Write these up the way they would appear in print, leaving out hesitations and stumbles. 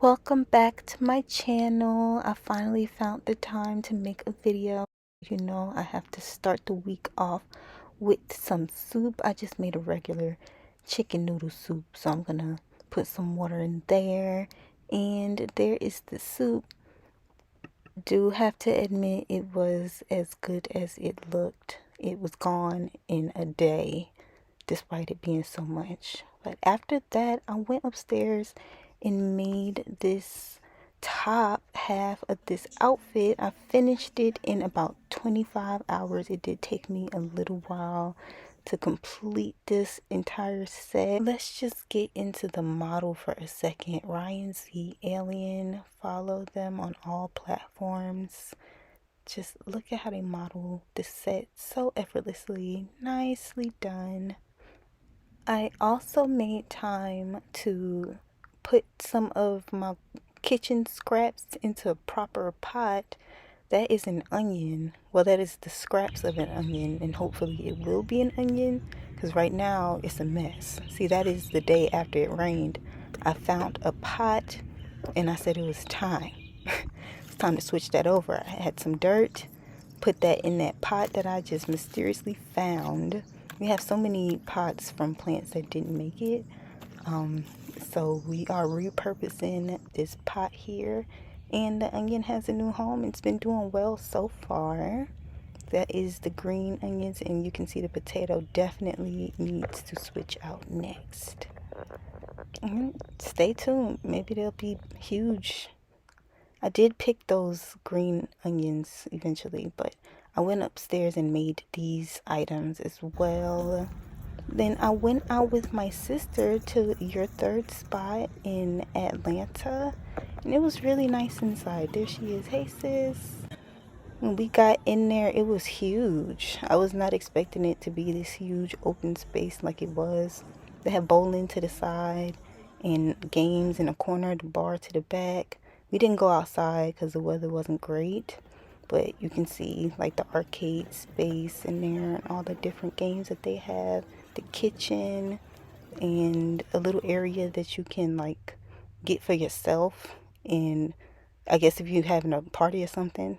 Welcome back to my channel. I finally found the time to make a video. You know, I have to start the week off with some soup. I just made a regular chicken noodle soup, so I'm gonna put some water in there, and there is the soup. Do have to admit it was as good as it looked. It was gone in a day despite it being so much. But after that, I went upstairs and made this top half of this outfit. I finished it in about 25 hours. It did take me a little while to complete this entire set. Let's just get into the model for a second. Ryan Z Alien. Follow them on all platforms. Just look at how they model the set so effortlessly. Nicely done. I also made time to put some of my kitchen scraps into a proper pot. That is an onion. Well, that is the scraps of an onion, and hopefully it will be an onion, because right now it's a mess. See, that is the day after it rained. I found a pot and I said it was time. It's time to switch that over. I had some dirt, put that in that pot that I just mysteriously found. We have so many pots from plants that didn't make it. So we are repurposing this pot here. And the onion has a new home. It's been doing well so far. That is the green onions. And you can see the potato definitely needs to switch out next. Stay tuned. Maybe they'll be huge. I did pick those green onions eventually, but I went upstairs and made these items as well. Then I went out with my sister to Your Third Spot in Atlanta, and it was really nice inside. There she is. Hey, sis. When we got in there, it was huge. I was not expecting it to be this huge open space like it was. They have bowling to the side and games in the corner, the bar to the back. We didn't go outside because the weather wasn't great, but you can see like the arcade space in there and all the different games that they have, the kitchen, and a little area that you can like get for yourself. And I guess if you're having a party or something,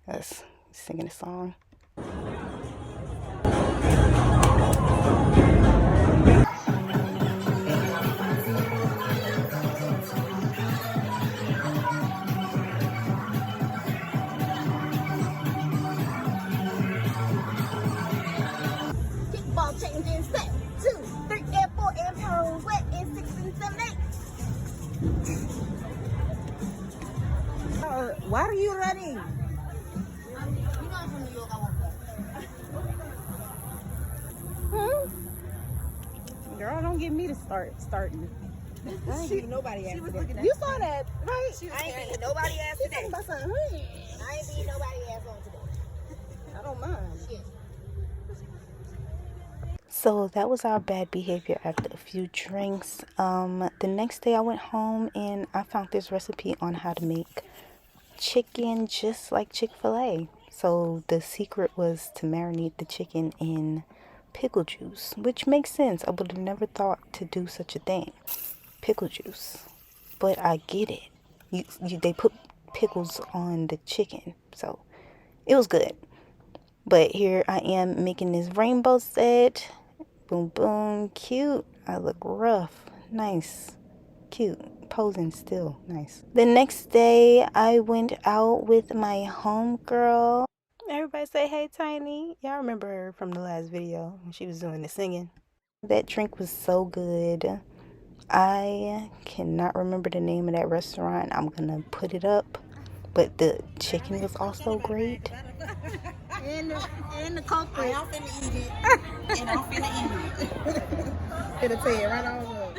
that's singing a song. Kickball changing set 2, 3, and 4, and pirouette and 6 and 7, 8. Why are you running? You know I'm from New York. I won't go. Girl, don't get me to starting. I ain't getting nobody ass today. You saw that, right? I ain't beating nobody ass today. I ain't beating nobody ass on today. I don't mind. Shit. So that was our bad behavior after a few drinks. The next day I went home and I found this recipe on how to make chicken just like Chick-fil-A. So the secret was to marinate the chicken in pickle juice, which makes sense. I would have never thought to do such a thing. Pickle juice. But I get it. They put pickles on the chicken, so it was good. But here I am making this rainbow set. Boom, boom, cute. I look rough. Nice. Cute. Posing still. Nice. The next day, I went out with my homegirl. Everybody say, hey, Tiny. Y'all remember her from the last video when she was doing the singing. That drink was so good. I cannot remember the name of that restaurant. I'm going to put it up. But the chicken was also great. And the culprit. I'm finna eat it. And I'm finna eat it. It'll tell you right on up.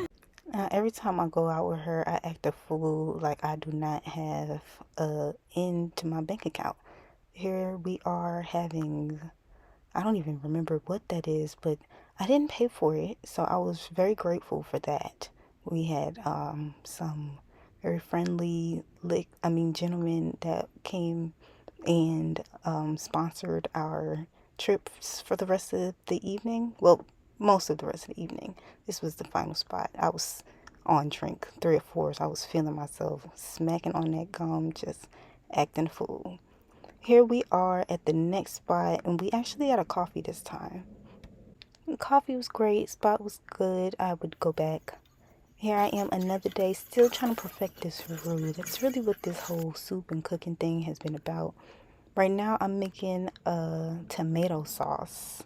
Every time I go out with her, I act a fool like I do not have a end to my bank account. Here we are having, I don't even remember what that is, but I didn't pay for it, so I was very grateful for that. We had some very friendly gentlemen that came and sponsored our trips for the rest of the evening. Well, most of the rest of the evening. This was the final spot. I was on drink 3 or 4s. I was feeling myself smacking on that gum, just acting a fool. Here we are at the next spot, and we actually had a coffee this time. Coffee was great, spot was good. I would go back. Here I am another day, still trying to perfect this roux. That's really what this whole soup and cooking thing has been about. Right now I'm making a tomato sauce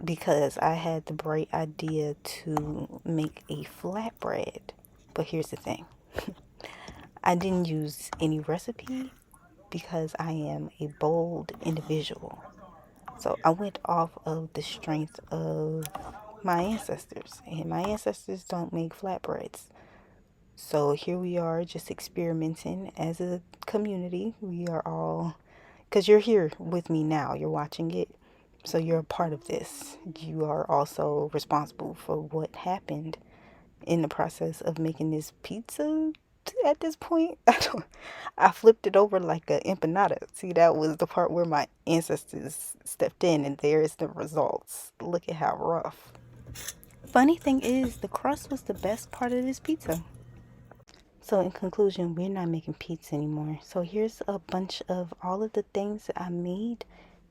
because I had the bright idea to make a flatbread. But here's the thing. I didn't use any recipe because I am a bold individual. So I went off of the strength of my ancestors, and my ancestors don't make flatbreads. So here we are just experimenting as a community. We are all, because you're here with me now, you're watching it. So you're a part of this. You are also responsible for what happened in the process of making this pizza at this point. I flipped it over like a empanada. See, that was the part where my ancestors stepped in, and there's the results. Look at how rough. Funny thing is, the crust was the best part of this pizza. So in conclusion, we're not making pizza anymore. So here's a bunch of all of the things that I made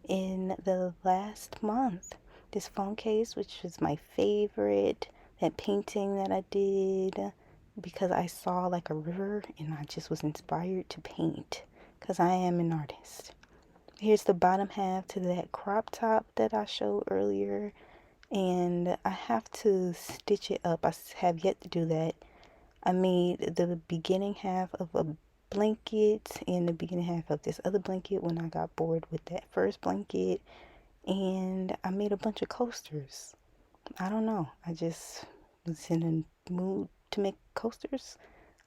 in the last month. This phone case, which was my favorite. That painting that I did because I saw like a river and I just was inspired to paint because I am an artist. Here's the bottom half to that crop top that I showed earlier, and I have to stitch it up. I have yet to do that. I made the beginning half of a blanket and the beginning half of this other blanket when I got bored with that first blanket, and I made a bunch of coasters. I don't know. I just was in a mood to make coasters.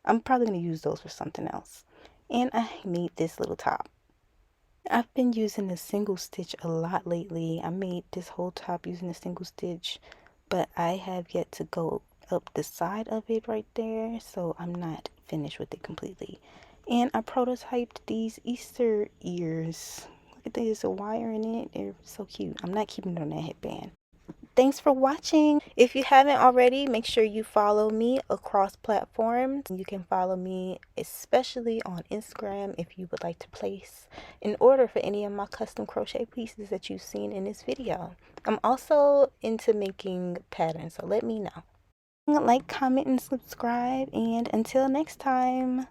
I'm probably going to use those for something else. And I made this little top. I've been using the single stitch a lot lately. I made this whole top using a single stitch, but I have yet to go up the side of it right there, so I'm not finished with it completely. And I prototyped these Easter ears. Look at this, a wire in it. They're so cute. I'm not keeping it on that headband. Thanks for watching. If you haven't already, make sure you follow me across platforms. You can follow me especially on Instagram if you would like to place an order for any of my custom crochet pieces that you've seen in this video. I'm also into making patterns, so let me know. Like, comment, and subscribe, and until next time.